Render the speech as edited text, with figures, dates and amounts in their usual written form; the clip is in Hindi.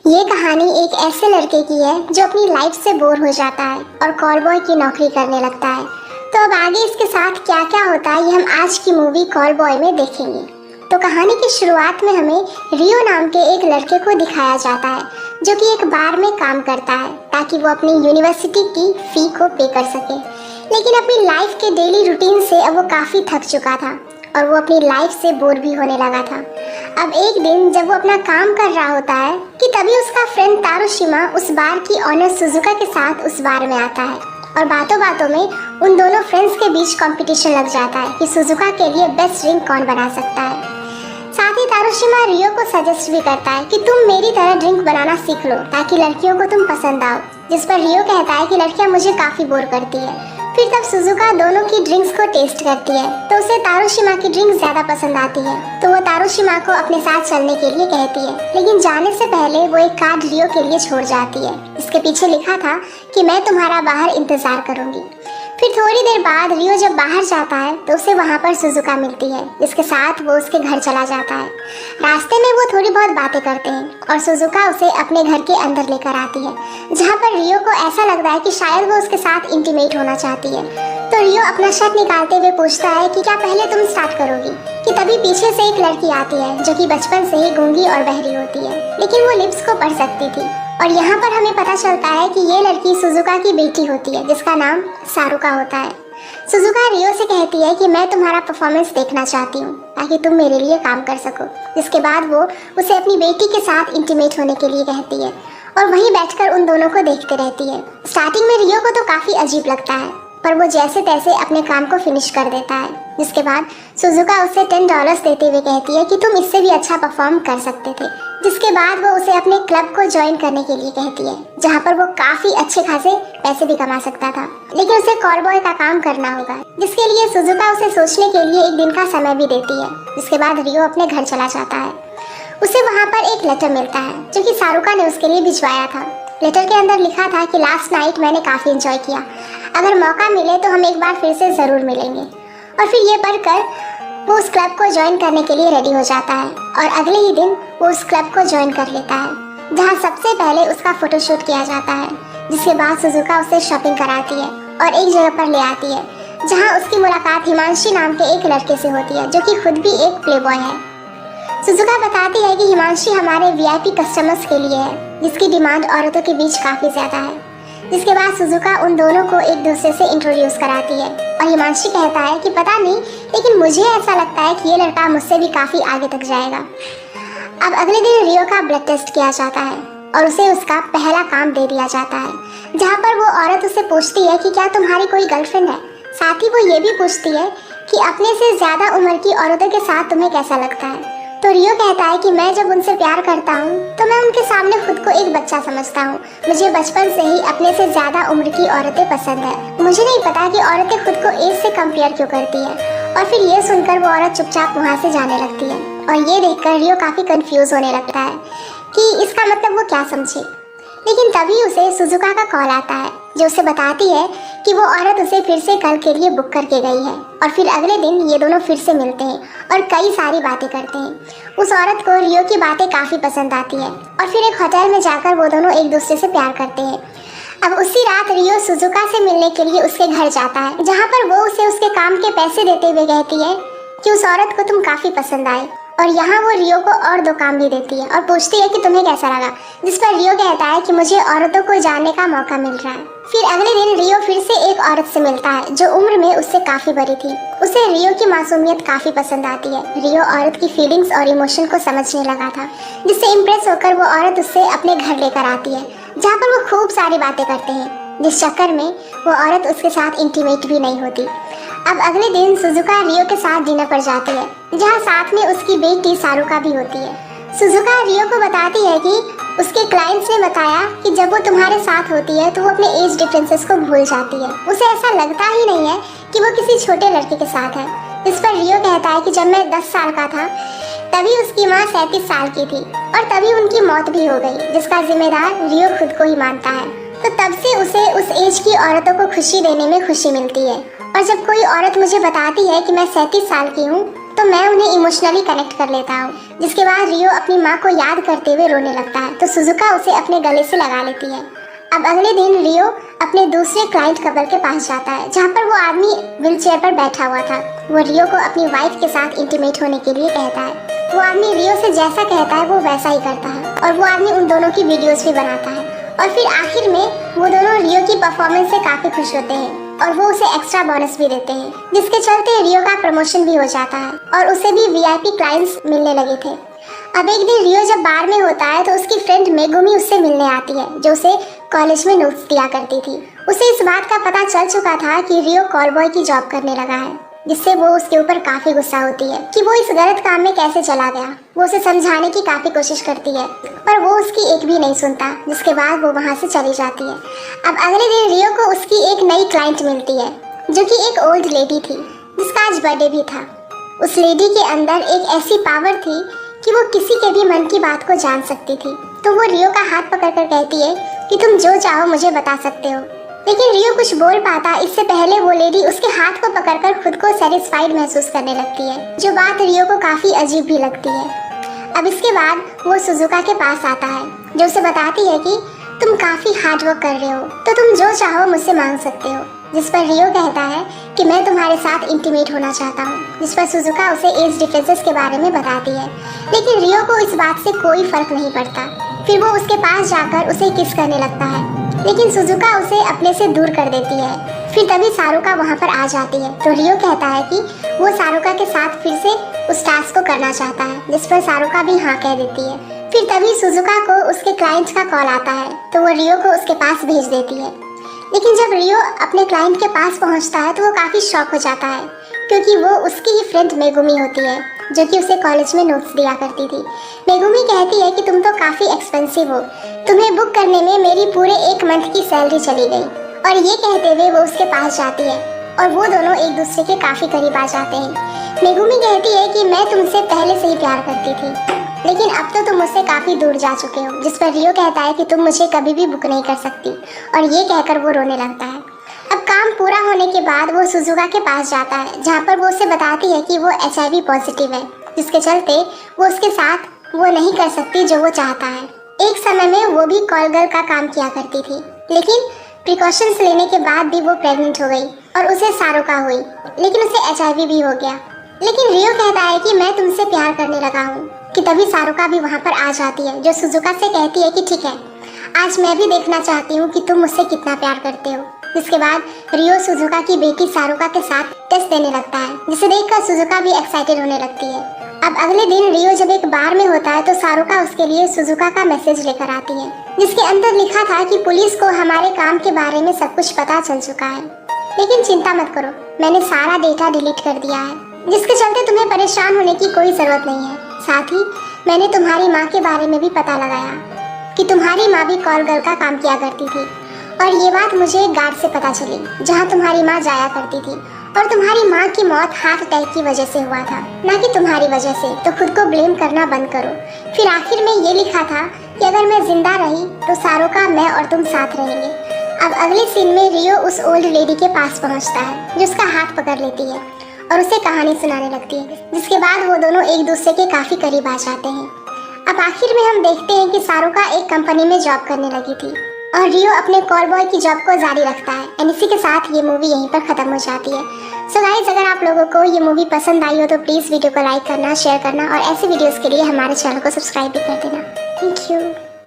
ये कहानी एक ऐसे लड़के की है जो अपनी लाइफ से बोर हो जाता है और कॉलबॉय की नौकरी करने लगता है। तो अब आगे इसके साथ क्या क्या होता है ये हम आज की मूवी कॉलबॉय में देखेंगे। तो कहानी की शुरुआत में हमें रियो नाम के एक लड़के को दिखाया जाता है जो कि एक बार में काम करता है ताकि वो अपनी यूनिवर्सिटी की फी को पे कर सके। लेकिन अपनी लाइफ के डेली रूटीन से अब वो काफ़ी थक चुका था और वो अपनी लाइफ से बोर भी होने लगा था। अब एक दिन जब वो अपना काम कर रहा होता है कि तभी उसका फ्रेंड तारोशिमा उस बार की ऑनर सुजुका के साथ उस बार में आता है और बातों बातों में उन दोनों फ्रेंड्स के बीच कंपटीशन लग जाता है कि सुजुका के लिए बेस्ट ड्रिंक कौन बना सकता है। साथ ही तारोशिमा रियो को सजेस्ट भी करता है कि तुम मेरी तरह ड्रिंक बनाना सीख लो ताकि लड़कियों को तुम पसंद आओ, जिस पर रियो कहता है कि लड़कियां मुझे काफ़ी बोर करती है। फिर तब सुजुका दोनों की ड्रिंक्स को टेस्ट करती है तो उसे तारोशिमा की ड्रिंक ज़्यादा पसंद आती है, तो वो तारोशिमा को अपने साथ चलने के लिए कहती है। लेकिन जाने से पहले वो एक कार्ड रियो के लिए छोड़ जाती है। इसके पीछे लिखा था कि मैं तुम्हारा बाहर इंतज़ार करूँगी। फिर थोड़ी देर बाद रियो जब बाहर जाता है तो उसे वहाँ पर सुजुका मिलती है, जिसके साथ वो उसके घर चला जाता है। रास्ते में वो थोड़ी बहुत बातें करते हैं और सुजुका उसे अपने घर के अंदर लेकर आती है, जहाँ पर रियो को ऐसा लगता है कि शायद वो उसके साथ इंटीमेट होना चाहती है। तो रियो अपना शर्ट निकालते हुए पूछता है कि क्या पहले तुम स्टार्ट करोगी, कि तभी पीछे से एक लड़की आती है जो कि बचपन से ही गूंगी और बहरी होती है, लेकिन वो लिप्स को पढ़ सकती थी। और यहाँ पर हमें पता चलता है कि ये लड़की सुजुका की बेटी होती है जिसका नाम सारुका होता है। सुजुका रियो से कहती है कि मैं तुम्हारा परफॉर्मेंस देखना चाहती हूँ ताकि तुम मेरे लिए काम कर सको। जिसके बाद वो उसे अपनी बेटी के साथ इंटीमेट होने के लिए कहती है और वहीं बैठकर उन दोनों को देखते रहती है। स्टार्टिंग में रियो को तो काफ़ी अजीब लगता है, पर वो जैसे तैसे अपने काम को फिनिश कर देता है। जिसके बाद सुजुका उसे $10 देते हुए कहती है कि तुम इससे भी अच्छा परफॉर्म कर सकते थे। जिसके बाद वो उसे अपने क्लब को ज्वाइन करने के लिए कहती है, जहाँ पर वो काफ़ी अच्छे खासे पैसे भी कमा सकता था, लेकिन उसे कॉलबॉय का काम करना होगा, जिसके लिए सुजुका उसे सोचने के लिए एक दिन का समय भी देती है। जिसके बाद रियो अपने घर चला जाता है। उसे वहाँ पर एक लेटर मिलता है जो कि सारुका ने उसके लिए भिजवाया था। लेटर के अंदर लिखा था कि लास्ट नाइट मैंने काफ़ी एंजॉय किया, अगर मौका मिले तो हम एक बार फिर से ज़रूर मिलेंगे। और फिर ये पढ़कर वो उस क्लब को ज्वाइन करने के लिए रेडी हो जाता है और अगले ही दिन वो उस क्लब को ज्वाइन कर लेता है, जहाँ सबसे पहले उसका फोटोशूट किया जाता है। जिसके बाद सुजुका उसे शॉपिंग कराती है और एक जगह पर ले आती है, जहाँ उसकी मुलाकात हिमांशी नाम के एक लड़के से होती है जो कि खुद भी एक प्लेबॉय है। सुजुका बताती है कि हिमांशी हमारे वीआईपी कस्टमर्स के लिए है, जिसकी डिमांड औरतों के बीच काफ़ी ज़्यादा है। जिसके बाद सुजुका उन दोनों को एक दूसरे से इंट्रोड्यूस कराती है और हिमांशी कहता है कि पता नहीं, लेकिन मुझे ऐसा लगता है कि ये लड़का मुझसे भी काफ़ी आगे तक जाएगा। अब अगले दिन रियो का ब्लड टेस्ट किया जाता है और उसे उसका पहला काम दे दिया जाता है, जहाँ पर वो औरत उसे पूछती है कि क्या तुम्हारी कोई गर्लफ्रेंड है। साथ ही वो ये भी पूछती है कि अपने से ज़्यादा उम्र की औरतों के साथ तुम्हें कैसा लगता है। तो रियो कहता है कि मैं जब उनसे प्यार करता हूँ तो मैं उनके सामने खुद को एक बच्चा समझता हूँ। मुझे बचपन से ही अपने से ज़्यादा उम्र की औरतें पसंद है। मुझे नहीं पता कि औरतें खुद को एज से कंपेयर क्यों करती है। और फिर ये सुनकर वो औरत चुपचाप वहाँ से जाने लगती है और ये देखकर रियो काफ़ी कंफ्यूज होने लगता है कि इसका मतलब वो क्या समझे। लेकिन तभी उसे सुजुका का कॉल आता है जो उसे बताती है कि वो औरत उसे फिर से कल के लिए बुक करके गई है। और फिर अगले दिन ये दोनों फिर से मिलते हैं और कई सारी बातें करते हैं। उस औरत को रियो की बातें काफ़ी पसंद आती है और फिर एक होटल में जाकर वो दोनों एक दूसरे से प्यार करते हैं। अब उसी रात रियो सुजुका से मिलने के लिए उसके घर जाता है, जहाँ पर वो उसे उसके काम के पैसे देते हुए कहती है कि उस औरत को तुम काफ़ी पसंद आए। और यहाँ वो रियो को और 2 काम भी देती है और पूछती है कि तुम्हें कैसा लगा। जिस पर रियो कहता है कि मुझे औरतों को जानने का मौका मिल रहा है। फिर अगले दिन रियो फिर से एक औरत से मिलता है जो उम्र में उससे काफ़ी बड़ी थी। उसे रियो की मासूमियत काफ़ी पसंद आती है। रियो औरत की फीलिंग्स और इमोशन को समझने लगा था, जिससे इम्प्रेस होकर वो औरत उससे अपने घर लेकर आती है, जहाँ पर वो खूब सारी बातें करते हैं, जिस चक्कर में वो औरत उसके साथ इंटीमेट भी नहीं होती। अब अगले दिन सुजुका रियो के साथ डिनर पर जाती है, जहाँ साथ में उसकी बेटी सारुका भी होती है। सुजुका रियो को बताती है कि उसके क्लाइंट्स ने बताया कि जब वो तुम्हारे साथ होती है तो वो अपने एज डिफरेंसेस को भूल जाती है। उसे ऐसा लगता ही नहीं है कि वो किसी छोटे लड़के के साथ है। इस पर रियो कहता है कि जब मैं 10 साल का था तभी उसकी माँ 37 साल की थी और तभी उनकी मौत भी हो गई, जिसका जिम्मेदार रियो खुद को ही मानता है। तो तब से उसे उस एज की औरतों को खुशी देने में खुशी मिलती है। और जब कोई औरत मुझे बताती है कि मैं 37 साल की हूँ तो मैं उन्हें इमोशनली कनेक्ट कर लेता हूँ। जिसके बाद रियो अपनी माँ को याद करते हुए रोने लगता है तो सुजुका उसे अपने गले से लगा लेती है। अब अगले दिन रियो अपने दूसरे क्लाइंट कपल के पास जाता है जहाँ पर वो आदमी व्हीलचेयर पर बैठा हुआ था। वो रियो को अपनी वाइफ के साथ इंटीमेट होने के लिए कहता है। वो आदमी रियो से जैसा कहता है वो वैसा ही करता है और वो आदमी उन दोनों की वीडियोस भी बनाता है। और फिर आखिर में वो दोनों रियो की परफॉर्मेंस से काफी खुश होते हैं और वो उसे एक्स्ट्रा बोनस भी देते हैं, जिसके चलते रियो का प्रमोशन भी हो जाता है और उसे भी वीआईपी क्लाइंट्स मिलने लगे थे। अब एक दिन रियो जब बार में होता है तो उसकी फ्रेंड मेगुमी उससे मिलने आती है जो उसे कॉलेज में नोट्स दिया करती थी। उसे इस बात का पता चल चुका था कि रियो कॉल बॉय की जॉब करने लगा है, जिससे वो उसके ऊपर काफी गुस्सा होती है कि वो इस गलत काम में कैसे चला गया। वो उसे समझाने की काफी कोशिश करती है पर वो उसकी एक भी नहीं सुनता, जिसके बाद वो वहाँ से चली जाती है। अब अगले दिन रियो को उसकी एक नई क्लाइंट मिलती है जो कि एक ओल्ड लेडी थी जिसका आज बर्थडे भी था। उस लेडी के अंदर एक ऐसी पावर थी कि वो किसी के भी मन की बात को जान सकती थी। तो वो रियो का हाथ पकड़कर कहती है कि तुम जो चाहो मुझे बता सकते हो। लेकिन रियो कुछ बोल पाता इससे पहले वो लेडी उसके हाथ को पकड़कर खुद को सेटिस्फाइड महसूस करने लगती है, जो बात रियो को काफी अजीब भी लगती है। अब इसके बाद वो सुजुका के पास आता है जो उसे बताती है कि तुम काफी हार्ड वर्क कर रहे हो तो तुम जो चाहो मुझसे मांग सकते हो। जिस पर रियो कहता है कि मैं तुम्हारे साथ इंटीमेट होना चाहता हूँ। जिस पर सुजुका उसे एज डिफरेंसेस के बारे में बताती है, लेकिन रियो को इस बात से कोई फर्क नहीं पड़ता। फिर वो उसके पास जाकर उसे किस करने लगता है, लेकिन सुजुका उसे अपने से दूर कर देती है। फिर तभी सारुका वहाँ पर आ जाती है तो रियो कहता है कि वो सारुका के साथ फिर से उस टास्क को करना चाहता है, जिस पर सारुका भी हाँ कह देती है। फिर तभी सुजुका को उसके क्लाइंट का कॉल आता है तो वो रियो को उसके पास भेज देती है। लेकिन जब रियो अपने क्लाइंट के पास पहुंचता है तो वो काफ़ी शॉक हो जाता है क्योंकि वो उसकी ही फ्रेंड मेगुमी होती है जो कि उसे कॉलेज में नोट्स दिया करती थी। मेगुमी कहती है कि तुम तो काफ़ी एक्सपेंसिव हो, तुम्हें बुक करने में मेरी पूरे 1 मंथ की सैलरी चली गई। और ये कहते हुए वो उसके पास जाती है और वो दोनों एक दूसरे के काफ़ी करीब आ जाते हैं। मेगुमी कहती है कि मैं तुमसे पहले से ही प्यार करती थी लेकिन अब तो तुम मुझसे काफ़ी दूर जा चुके हो। जिस पर रियो कहता है कि तुम मुझे कभी भी बुक नहीं कर सकती और ये कहकर वो रोने लगता है। अब काम पूरा होने के बाद वो सुजुका के पास जाता है जहाँ पर वो उसे बताती है कि वो HIV पॉजिटिव है, जिसके चलते वो उसके साथ वो नहीं कर सकती जो वो चाहता है। एक समय में वो भी कॉल गर्ल का काम किया करती थी, लेकिन प्रिकॉशंस लेने के बाद भी वो प्रेग्नेंट हो गई और उसे सारुका हुई, लेकिन उसे HIV भी हो गया। लेकिन रियो कहता है कि मैं तुमसे प्यार करने लगा हूँ कि तभी सारुका भी वहाँ पर आ जाती है जो सुजुका से कहती है कि ठीक है, आज मैं भी देखना चाहती हूँ कि तुम मुझसे कितना प्यार करते हो। जिसके बाद रियो सुजुका की बेटी सारुका के साथ टेस्ट देने लगता है, जिसे देखकर सुजुका भी एक्साइटेड होने लगती है। अब अगले दिन रियो जब एक बार में होता है तो सारुका उसके लिए सुजुका का मैसेज लेकर आती है जिसके अंदर लिखा था कि पुलिस को हमारे काम के बारे में सब कुछ पता चल चुका है, लेकिन चिंता मत करो, मैंने सारा डेटा डिलीट कर दिया है, जिसके चलते तुम्हें परेशान होने की कोई जरूरत नहीं है। साथ ही मैंने तुम्हारी माँ के बारे में भी पता लगाया कि तुम्हारी माँ भी कॉल गर्ल का काम किया करती थी और ये बात मुझे एक गार्ड से पता चली जहाँ तुम्हारी माँ जाया करती थी और तुम्हारी माँ की मौत हार्ट अटैक की वजह से हुआ था, ना कि तुम्हारी वजह से, तो खुद को ब्लेम करना बंद करो। फिर आखिर में ये लिखा था कि अगर मैं जिंदा रही तो सारुका, मैं और तुम साथ रहेंगे। अब अगले सीन में रियो उस ओल्ड लेडी के पास पहुँचता है जो उसका हाथ पकड़ लेती है और उसे कहानी सुनाने लगती है, जिसके बाद वो दोनों एक दूसरे के काफ़ी करीब आ जाते हैं। अब आखिर में हम देखते हैं कि सारुका एक कंपनी में जॉब करने लगी थी और रियो अपने कॉल बॉय की जॉब को जारी रखता है। एंड इसी के साथ ये मूवी यहीं पर ख़त्म हो जाती है। सो गाइस, अगर आप लोगों को ये मूवी पसंद आई हो तो प्लीज़ वीडियो को लाइक करना, शेयर करना और ऐसे वीडियोज़ के लिए हमारे चैनल को सब्सक्राइब भी कर देना। Thank you.